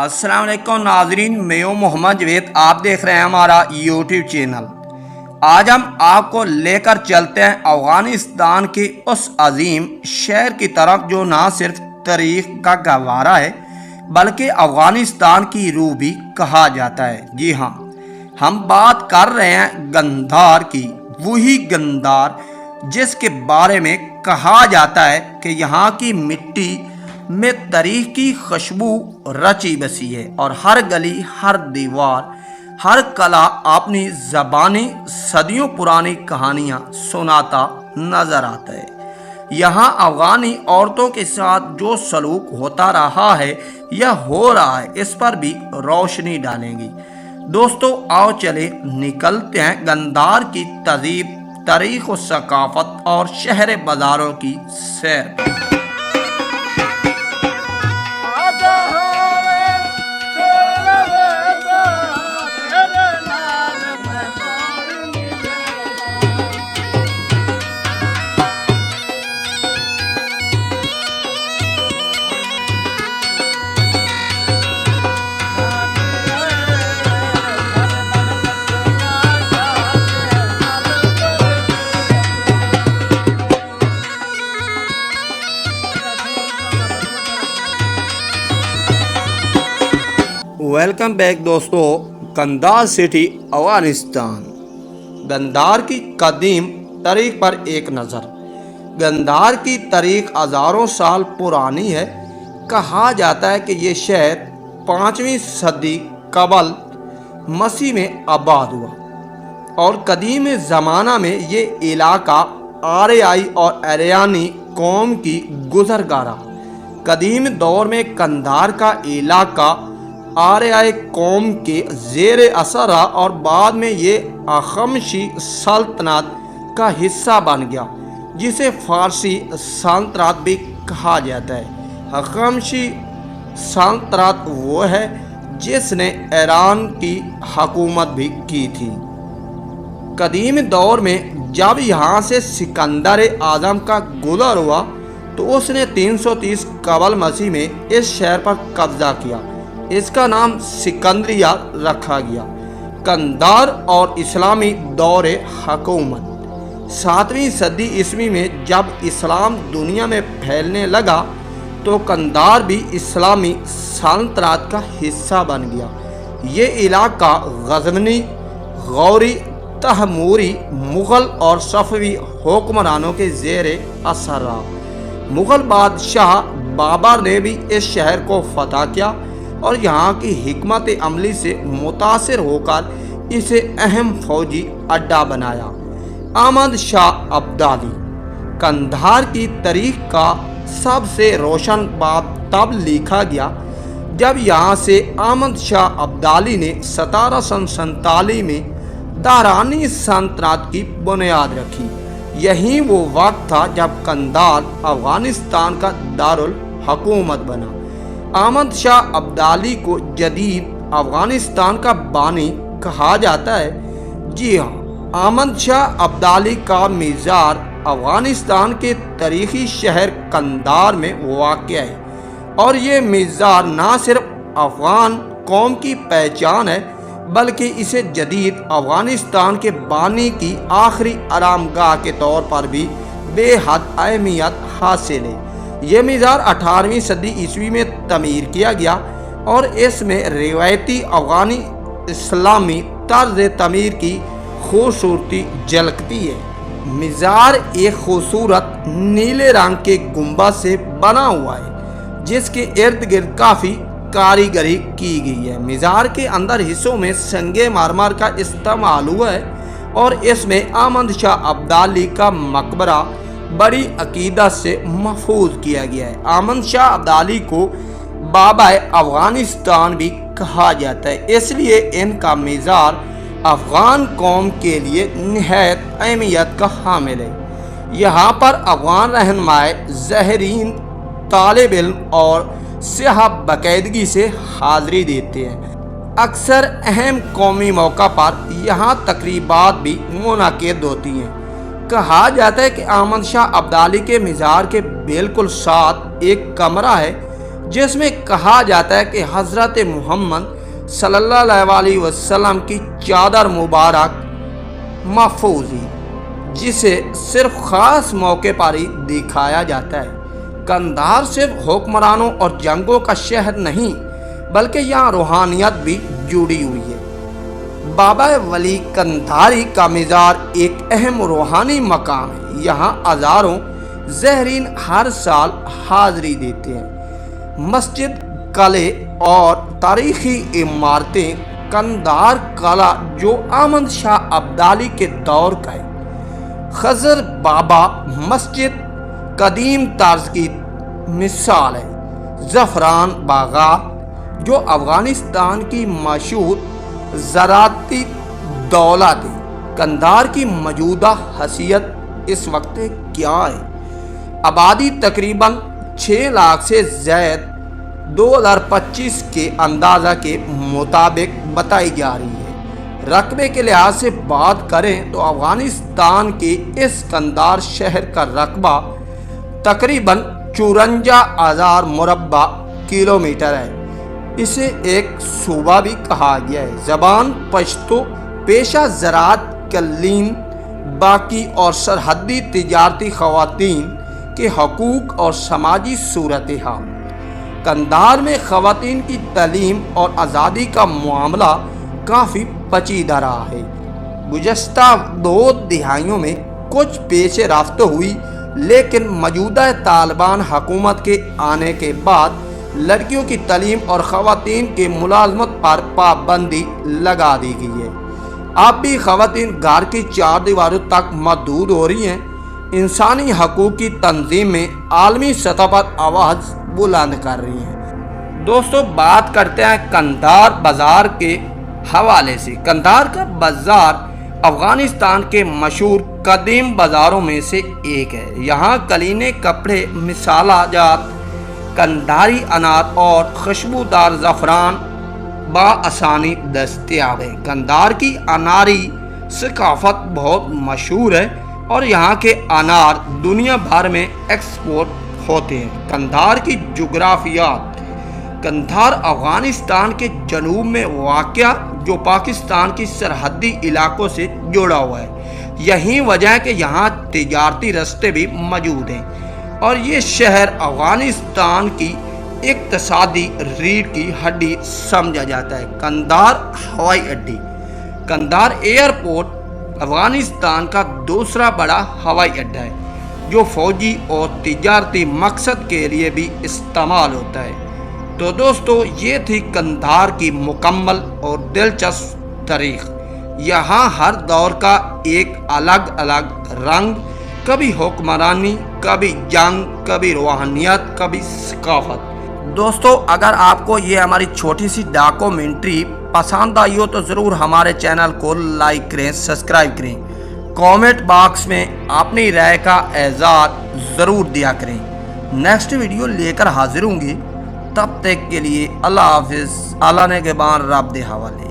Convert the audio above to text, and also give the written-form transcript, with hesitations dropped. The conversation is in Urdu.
السلام علیکم ناظرین، میں ہوں محمد جوید، آپ دیکھ رہے ہیں ہمارا یوٹیوب چینل۔ آج ہم آپ کو لے کر چلتے ہیں افغانستان کے اس عظیم شہر کی طرف جو نہ صرف تاریخ کا گہوارہ ہے بلکہ افغانستان کی روح بھی کہا جاتا ہے۔ جی ہاں، ہم بات کر رہے ہیں گندھار کی، وہی گندھار جس کے بارے میں کہا جاتا ہے کہ یہاں کی مٹی میں تاریخ کی خوشبو رچی بسی ہے اور ہر گلی، ہر دیوار، ہر قلعہ اپنی زبانی صدیوں پرانی کہانیاں سناتا نظر آتا ہے۔ یہاں افغانی عورتوں کے ساتھ جو سلوک ہوتا رہا ہے یا ہو رہا ہے، اس پر بھی روشنی ڈالیں گی۔ دوستو آؤ چلے نکلتے ہیں گندھار کی تہذیب، تاریخ و ثقافت اور شہر بازاروں کی سیر پر۔ ویلکم بیک دوستو، گندھار سٹی افغانستان۔ گندھار کی قدیم تاریخ پر ایک نظر۔ گندھار کی تاریخ ہزاروں سال پرانی ہے۔ کہا جاتا ہے کہ یہ شہر 5ویں صدی قبل مسیح میں آباد ہوا اور قدیم زمانہ میں یہ علاقہ آریائی اور اریانی قوم کی گزرگاہ۔ قدیم دور میں گندھار کا علاقہ آریائی قوم کے زیر اثر رہا اور بعد میں یہ اخمشی سلطنت کا حصہ بن گیا، جسے فارسی سلطنت بھی کہا جاتا ہے۔ اخمشی سلطنت وہ ہے جس نے ایران کی حکومت بھی کی تھی۔ قدیم دور میں جب یہاں سے سکندر اعظم کا گزر ہوا تو اس نے 330 قبل مسیح میں اس شہر پر قبضہ کیا۔ اس کا نام سکندریہ رکھا گیا۔ گندھار اور اسلامی دور حکومت۔ 7ویں صدی عیسوی میں جب اسلام دنیا میں پھیلنے لگا تو گندھار بھی اسلامی سلطنت کا حصہ بن گیا۔ یہ علاقہ غزنوی، غوری، تیموری، مغل اور صفوی حکمرانوں کے زیر اثر رہا۔ مغل بادشاہ بابر نے بھی اس شہر کو فتح کیا اور یہاں کی حکمت عملی سے متاثر ہو کر اسے اہم فوجی اڈہ بنایا۔ احمد شاہ ابدالی۔ گندھار کی تاریخ کا سب سے روشن باب تب لکھا گیا جب یہاں سے احمد شاہ ابدالی نے 1747 میں درانی سلطنت کی بنیاد رکھی۔ یہی وہ وقت تھا جب گندھار افغانستان کا دارالحکومت بنا۔ احمد شاہ ابدالی کو جدید افغانستان کا بانی کہا جاتا ہے۔ جی ہاں، احمد شاہ ابدالی کا مزار افغانستان کے تاریخی شہر گندھار میں واقع ہے اور یہ مزار نہ صرف افغان قوم کی پہچان ہے بلکہ اسے جدید افغانستان کے بانی کی آخری آرامگاہ کے طور پر بھی بے حد اہمیت حاصل ہے۔ یہ مزار 18ویں صدی عیسوی میں تعمیر کیا گیا اور اس میں روایتی افغانی اسلامی طرز تعمیر کی خوبصورتی جھلکتی ہے۔ مزار ایک خوبصورت نیلے رنگ کے گنبد سے بنا ہوا ہے جس کے ارد گرد کافی کاریگری کی گئی ہے۔ مزار کے اندر حصوں میں سنگ مرمر کا استعمال ہوا ہے اور اس میں احمد شاہ ابدالی کا مقبرہ بڑی عقیدت سے محفوظ کیا گیا ہے۔ احمد شاہ ابدالی کو بابا افغانستان بھی کہا جاتا ہے، اس لیے ان کا مزار افغان قوم کے لیے نہایت اہمیت کا حامل ہے۔ یہاں پر افغان رہنمائے، زائرین، طالب علم اور سیاح باقاعدگی سے حاضری دیتے ہیں۔ اکثر اہم قومی موقع پر یہاں تقریبات بھی منعقد ہوتی ہیں۔ کہا جاتا ہے کہ احمد شاہ ابدالی کے مزار کے بالکل ساتھ ایک کمرہ ہے جس میں کہا جاتا ہے کہ حضرت محمد صلی اللہ علیہ وسلم کی چادر مبارک محفوظ ہے، جسے صرف خاص موقع پر ہی دکھایا جاتا ہے۔ قندھار صرف حکمرانوں اور جنگوں کا شہر نہیں بلکہ یہاں روحانیت بھی جڑی ہوئی ہے۔ بابا ولی قندھاری کا مزار ایک اہم روحانی مقام ہے۔ یہاں ہزاروں زائرین ہر سال حاضری دیتے ہیں۔ مسجد، قلعے اور تاریخی عمارتیں۔ قندھار قلعہ جو احمد شاہ ابدالی کے دور کا ہے۔ خضر بابا مسجد قدیم طرز کی مثال ہے۔ زعفران باغات جو افغانستان کی مشہور زراعتی دولت ہے۔ قندھار کی موجودہ حیثیت اس وقت کیا ہے؟ آبادی تقریباً 6 لاکھ سے زائد 2025 کے اندازہ کے مطابق بتائی جا رہی ہے۔ رقبے کے لحاظ سے بات کریں تو افغانستان کے اس قندھار شہر کا رقبہ تقریباً 54,000 مربع کلومیٹر ہے۔ اسے ایک صوبہ بھی کہا گیا ہے۔ زبان پشتو، پیشہ زراعت، قالین باقی اور سرحدی تجارتی، خواتین کے حقوق اور سماجی صورتحال۔ قندھار میں خواتین کی تعلیم اور آزادی کا معاملہ کافی پیچیدہ رہا ہے۔ گزشتہ 2 دہائیوں میں کچھ پیش رفت ہوئی، لیکن موجودہ طالبان حکومت کے آنے کے بعد لڑکیوں کی تعلیم اور خواتین کی ملازمت پر پابندی لگا دی گئی ہے۔ اب بھی خواتین گھر کی 4 دیواروں تک محدود ہو رہی ہیں۔ انسانی حقوق کی تنظیمیں عالمی سطح پر آواز بلند کر رہی ہیں۔ دوستو، بات کرتے ہیں قندھار بازار کے حوالے سے۔ قندھار کا بازار افغانستان کے مشہور قدیم بازاروں میں سے ایک ہے۔ یہاں قالینیں، کپڑے، مسالہ جات، قندھاری انار اور خوشبودار زعفران بآسانی دستیاب ہے۔ قندھار کی اناری ثقافت بہت مشہور ہے اور یہاں کے انار دنیا بھر میں ایکسپورٹ ہوتے ہیں۔ قندھار کی جغرافیات۔ قندھار افغانستان کے جنوب میں واقع جو پاکستان کی سرحدی علاقوں سے جڑا ہوا ہے۔ یہی وجہ ہے کہ یہاں تجارتی راستے بھی موجود ہیں اور یہ شہر افغانستان کی اقتصادی ریڑھ کی ہڈی سمجھا جاتا ہے۔ قندھار ہوائی اڈے۔ قندھار ایئرپورٹ افغانستان کا دوسرا بڑا ہوائی اڈا ہے جو فوجی اور تجارتی مقصد کے لیے بھی استعمال ہوتا ہے۔ تو دوستو، یہ تھی قندھار کی مکمل اور دلچسپ تاریخ۔ یہاں ہر دور کا ایک الگ الگ رنگ، کبھی حکمرانی، کبھی جنگ، کبھی روحانیت، کبھی ثقافت۔ دوستو، اگر آپ کو یہ ہماری چھوٹی سی ڈاکومنٹری پسند آئی ہو تو ضرور ہمارے چینل کو لائک کریں، سبسکرائب کریں، کامنٹ باکس میں اپنی رائے کا اظہار ضرور دیا کریں۔ نیکسٹ ویڈیو لے کر حاضر ہوں گے، تب تک کے لیے اللہ حافظ۔ اللہ نے کے بان رب دے حوالے۔